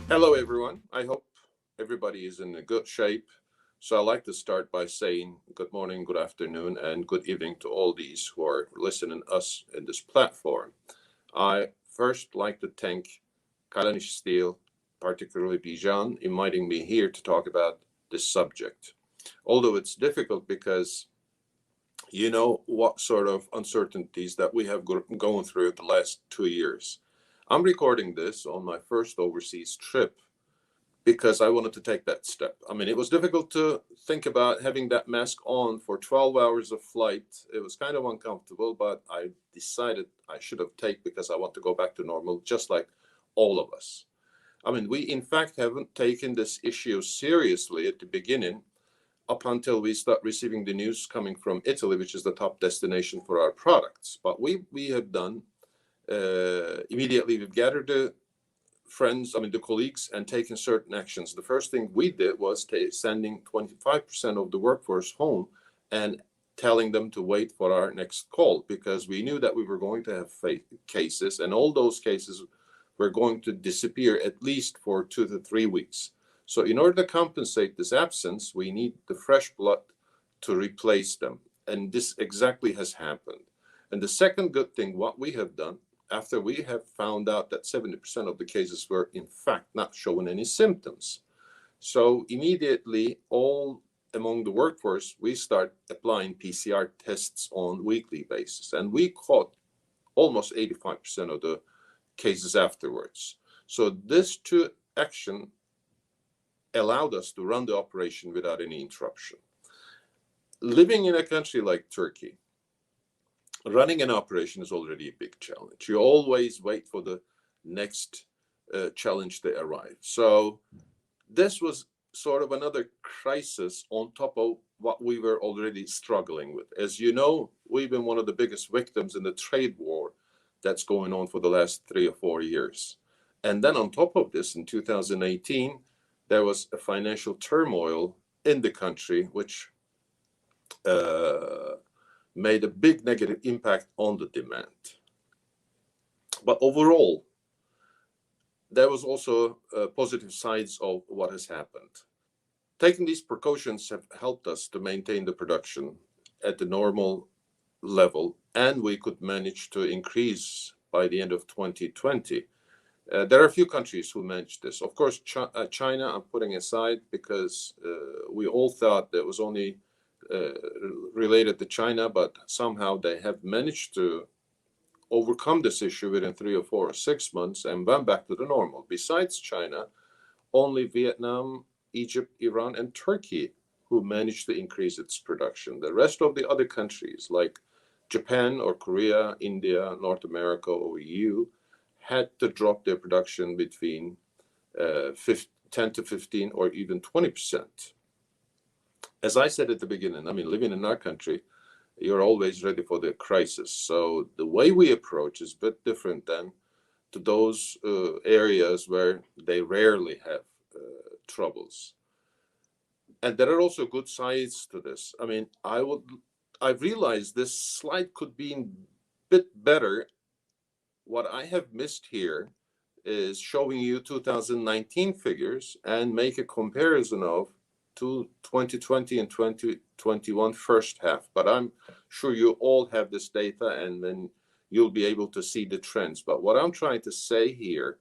Hello, everyone. I hope everybody is in a good shape. So I'd like to start by saying good morning, good afternoon, and good evening to all these who are listening to us in this platform. I first like to thank Kallanish Steel, particularly Bijan, inviting me here to talk about this subject. Although it's difficult because you know what sort of uncertainties that we have gone through the last 2 years. I'm recording this on my first overseas trip because I wanted to take that step. I mean, it was difficult to think about having that mask on for 12 hours of flight. It was kind of uncomfortable, but I decided I should have taken because I want to go back to normal, just like all of us. I mean, we in fact haven't taken this issue seriously at the beginning up until we start receiving the news coming from Italy, which is the top destination for our products. But we have done immediately, we've gathered the friends, I mean, the colleagues, and taking certain actions. The first thing we did was sending 25% of the workforce home and telling them to wait for our next call because we knew that we were going to have cases, and all those cases were going to disappear at least for 2 to 3 weeks. So, in order to compensate this absence, we need the fresh blood to replace them. And this exactly has happened. And the second good thing, what we have done, after we have found out that 70% of the cases were in fact not showing any symptoms. So immediately, all among the workforce, we start applying PCR tests on weekly basis. And we caught almost 85% of the cases afterwards. So this two action allowed us to run the operation without any interruption. Living in a country like Turkey, running an operation is already a big challenge. You always wait for the next challenge to arrive. So this was sort of another crisis on top of what we were already struggling with. As you know, we've been one of the biggest victims in the trade war that's going on for the last 3 or 4 years. And then on top of this, in 2018, there was a financial turmoil in the country, which made a big negative impact on the demand. But overall, there was also positive sides of what has happened. Taking these precautions have helped us to maintain the production at the normal level, and we could manage to increase by the end of 2020. There are a few countries who managed this. Of course, China I'm putting aside because we all thought that was only related to China, but somehow they have managed to overcome this issue within 3 or 4 or 6 months and went back to the normal. Besides China, only Vietnam, Egypt, Iran, and Turkey who managed to increase its production. The rest of the other countries like Japan or Korea, India, North America, or EU had to drop their production between 10 to 15 or even 20%. As I said at the beginning, I mean, living in our country, you're always ready for the crisis. So the way we approach is a bit different than to those areas where they rarely have troubles. And there are also good sides to this. I mean, I've realized this slide could be a bit better. What I have missed here is showing you 2019 figures and make a comparison of to 2020 and 2021 first half. But I'm sure you all have this data and then you'll be able to see the trends. But what I'm trying to say here,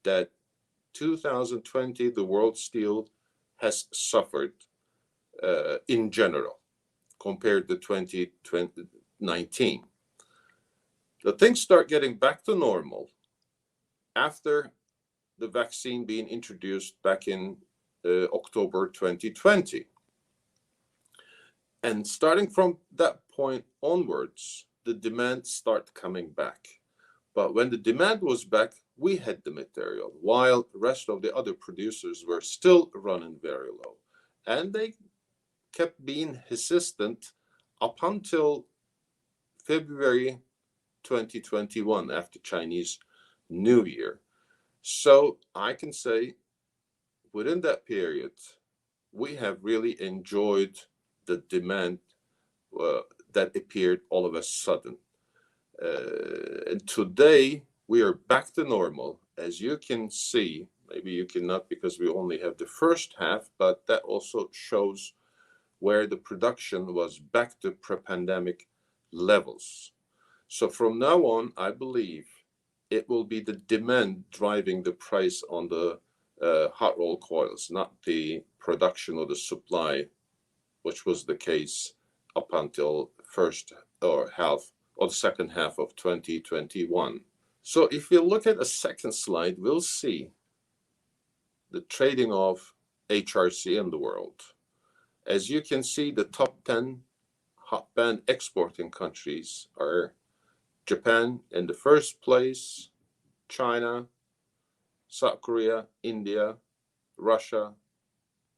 that 2020, the world steel has suffered in general compared to 2019. The things start getting back to normal after the vaccine being introduced back in October 2020. And starting from that point onwards, the demand started coming back. But when the demand was back, we had the material, while the rest of the other producers were still running very low. And they kept being hesitant up until February 2021, after Chinese New Year. So I can say within that period, we have really enjoyed the demand that appeared all of a sudden. And today we are back to normal. As you can see, Maybe you cannot because we only have the first half, but that also shows where the production was back to pre-pandemic levels. So from now on, I believe it will be the demand driving the price on the hot roll coils, not the production or the supply, which was the case up until first or half or the second half of 2021. So if you look at a second slide, we'll see the trading of HRC in the world. As you can see, the top 10 hot band exporting countries are Japan in the first place, China, South Korea, India, Russia,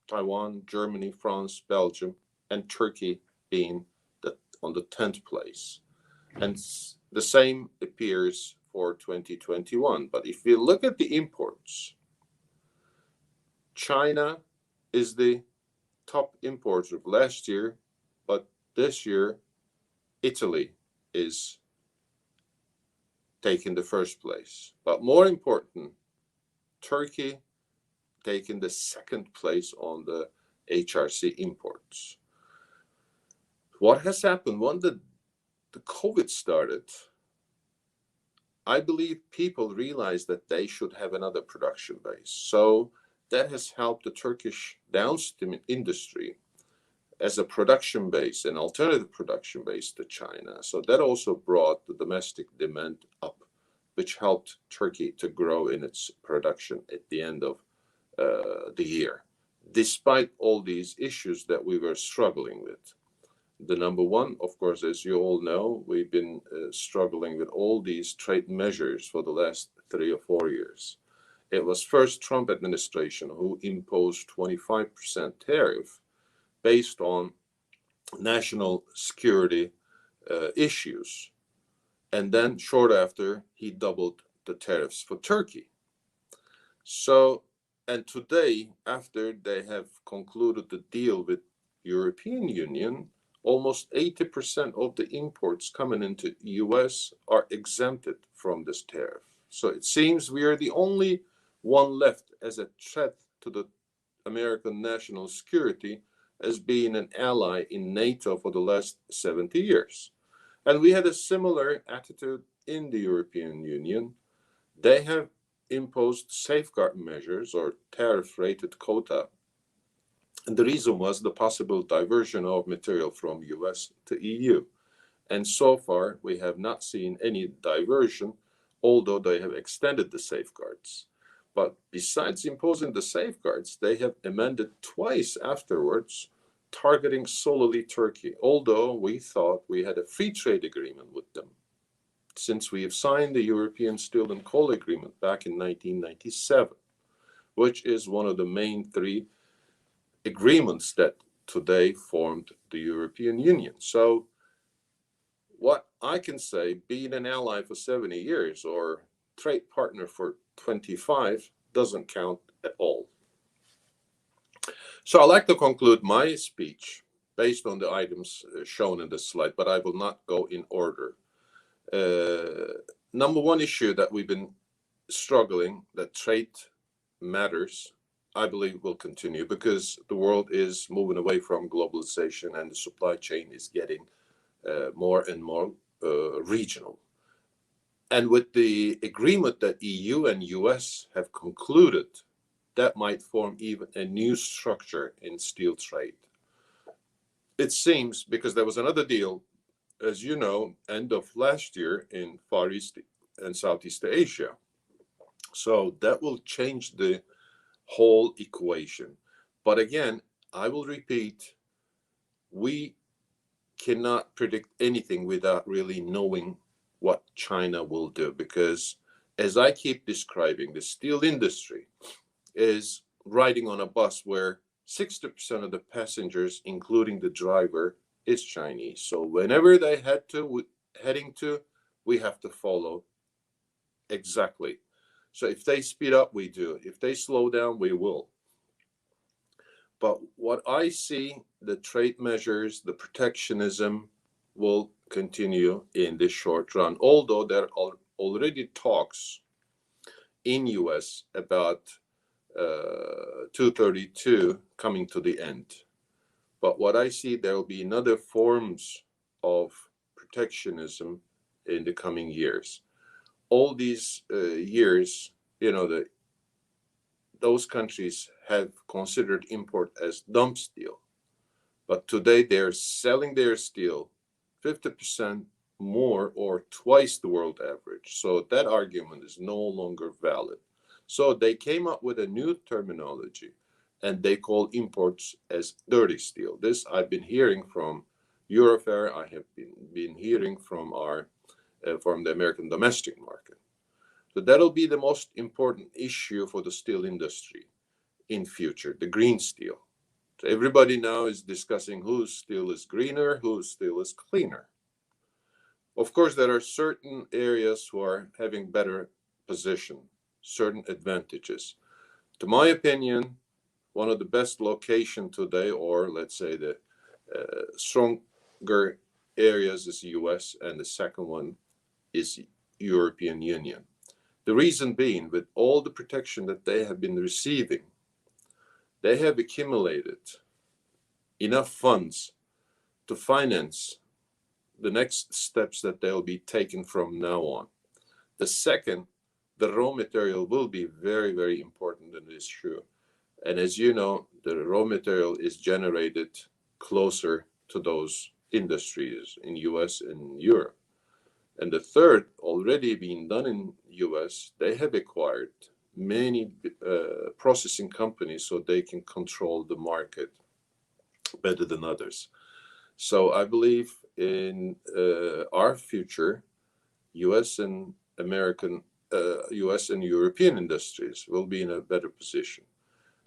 Taiwan, Germany, France, Belgium, and Turkey being on the 10th place. And the same appears for 2021. But if we look at the imports, China is the top importer of last year, but this year, Italy is taking the first place. But more important, Turkey taking the second place on the HRC imports. What has happened when the COVID started? I believe people realized that they should have another production base. So that has helped the Turkish downstream industry as a production base, an alternative production base to China. So that also brought the domestic demand up, which helped Turkey to grow in its production at the end of the year, despite all these issues that we were struggling with. The number one, of course, as you all know, we've been struggling with all these trade measures for the last 3 or 4 years. It was first Trump administration who imposed 25% tariff based on national security issues. And then short after, he doubled the tariffs for Turkey. So, and today, after they have concluded the deal with European Union, almost 80% of the imports coming into US are exempted from this tariff. So it seems we are the only one left as a threat to the American national security as being an ally in NATO for the last 70 years. And we had a similar attitude in the European Union. They have imposed safeguard measures or tariff-rated quota. And the reason was the possible diversion of material from US to EU. And so far, we have not seen any diversion, although they have extended the safeguards. But besides imposing the safeguards, they have amended twice afterwards, targeting solely Turkey, although we thought we had a free trade agreement with them, since we have signed the European Steel and Coal Agreement back in 1997, which is one of the main 3 agreements that today formed the European Union. So what I can say, being an ally for 70 years or trade partner for 25 doesn't count at all. So I'd like to conclude my speech based on the items shown in this slide, but I will not go in order. Number one issue that we've been struggling, that trade matters, I believe will continue because the world is moving away from globalization and the supply chain is getting more and more regional. And with the agreement that EU and US have concluded, that might form even a new structure in steel trade. It seems, because there was another deal, as you know, end of last year in Far East and Southeast Asia. So that will change the whole equation. But again, I will repeat, we cannot predict anything without really knowing what China will do, because as I keep describing, the steel industry is riding on a bus where 60% of the passengers, including the driver, is Chinese. So whenever they heading to, we have to follow exactly. So if they speed up, we do. If they slow down, we will. But what I see, the trade measures, the protectionism will continue in the short run, although there are already talks in US about 232 coming to the end. But what I see, there will be another forms of protectionism in the coming years. All these years, those countries have considered import as dump steel. But today they're selling their steel 50% more or twice the world average. So that argument is no longer valid. So they came up with a new terminology, and they call imports as dirty steel. This I've been hearing from Eurofair. I have been hearing from from the American domestic market. So that'll be the most important issue for the steel industry in future, the green steel. So everybody now is discussing whose steel is greener, whose steel is cleaner. Of course, there are certain areas who are having better position, certain advantages. To my opinion, one of the best location today, or let's say the stronger areas, is US, and the second one is European Union. The reason being, with all the protection that they have been receiving, they have accumulated enough funds to finance the next steps that they'll be taken from now on. The second, the raw material will be very, very important in this issue. And as you know, the raw material is generated closer to those industries in US and Europe. And the third, already being done in US, they have acquired many processing companies so they can control the market better than others. So I believe in our future, US and US and European industries will be in a better position.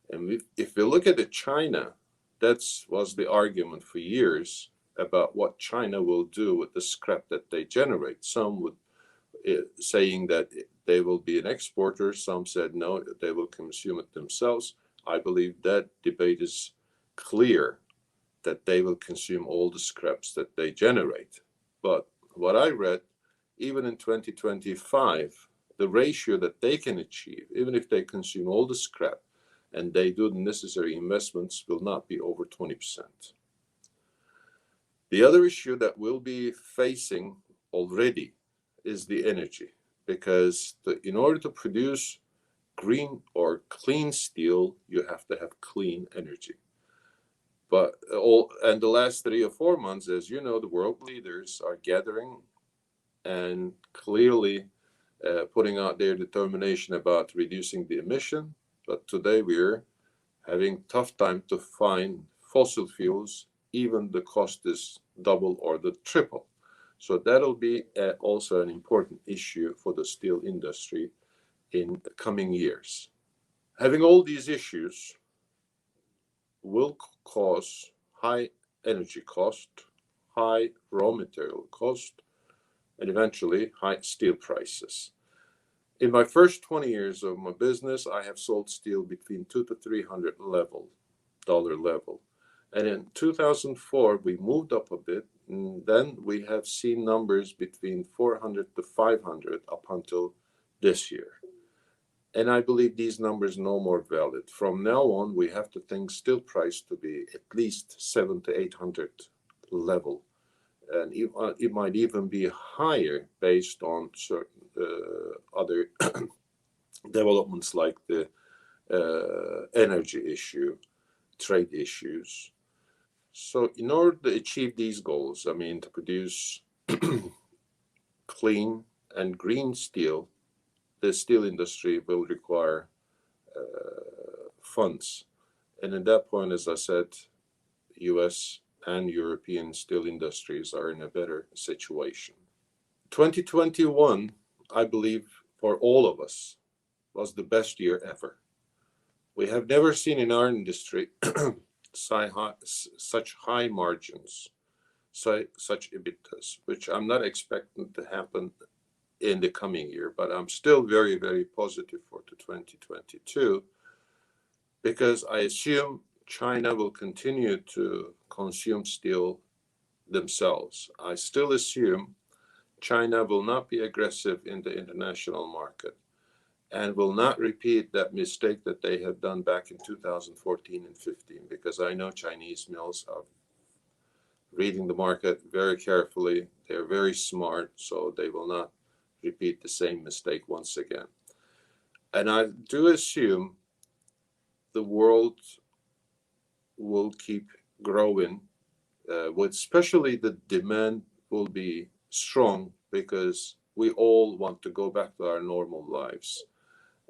And if we look at China, that was the argument for years about what China will do with the scrap that they generate. Some would saying that they will be an exporter. Some said no, they will consume it themselves. I believe that debate is clear, that they will consume all the scraps that they generate. But what I read, even in 2025, the ratio that they can achieve, even if they consume all the scrap and they do the necessary investments, will not be over 20%. The other issue that we'll be facing already is the energy, because in order to produce green or clean steel, you have to have clean energy. But the last 3 or 4 months, as you know, the world leaders are gathering and clearly putting out their determination about reducing the emission. But today we're having tough time to find fossil fuels. Even the cost is double or the triple. So that'll be also an important issue for the steel industry in the coming years. Having all these issues will cause high energy cost, high raw material cost, and eventually high steel prices. In my first 20 years of my business, I have sold steel between $200 to $300 level. And in 2004, we moved up a bit, and then we have seen numbers between 400 to 500 up until this year. And I believe these numbers are no more valid. From now on, we have to think steel price to be at least 700 to 800 level. And it might even be higher based on certain other developments like the energy issue, trade issues. So in order to achieve these goals, to produce clean and green steel, the steel industry will require funds. And at that point, as I said, US and European steel industries are in a better situation. 2021, I believe, for all of us, was the best year ever. We have never seen in our industry such high margins, such EBITDAs, which I'm not expecting to happen in the coming year, but I'm still very, very positive for 2022, because I assume China will continue to consume steel themselves. I still assume China will not be aggressive in the international market. and will not repeat that mistake that they have done back in 2014 and 15, because I know Chinese mills are reading the market very carefully. They're very smart, so they will not repeat the same mistake once again. And I do assume the world will keep growing, with especially the demand will be strong because we all want to go back to our normal lives,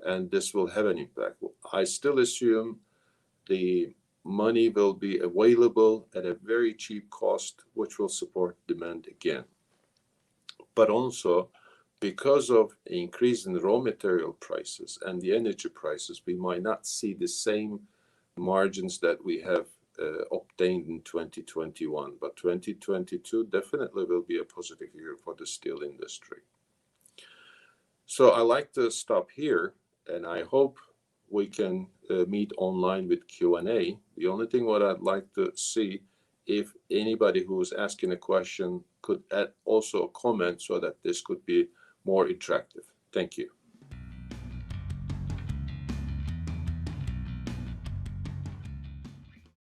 and this will have an impact. I still assume the money will be available at a very cheap cost, which will support demand again. But also, because of increase in raw material prices and the energy prices, we might not see the same margins that we have obtained in 2021. But 2022 definitely will be a positive year for the steel industry. So I like to stop here, and I hope we can meet online with Q&A. The only thing what I'd like to see, if anybody who is asking a question could add also a comment so that this could be more interactive. Thank you.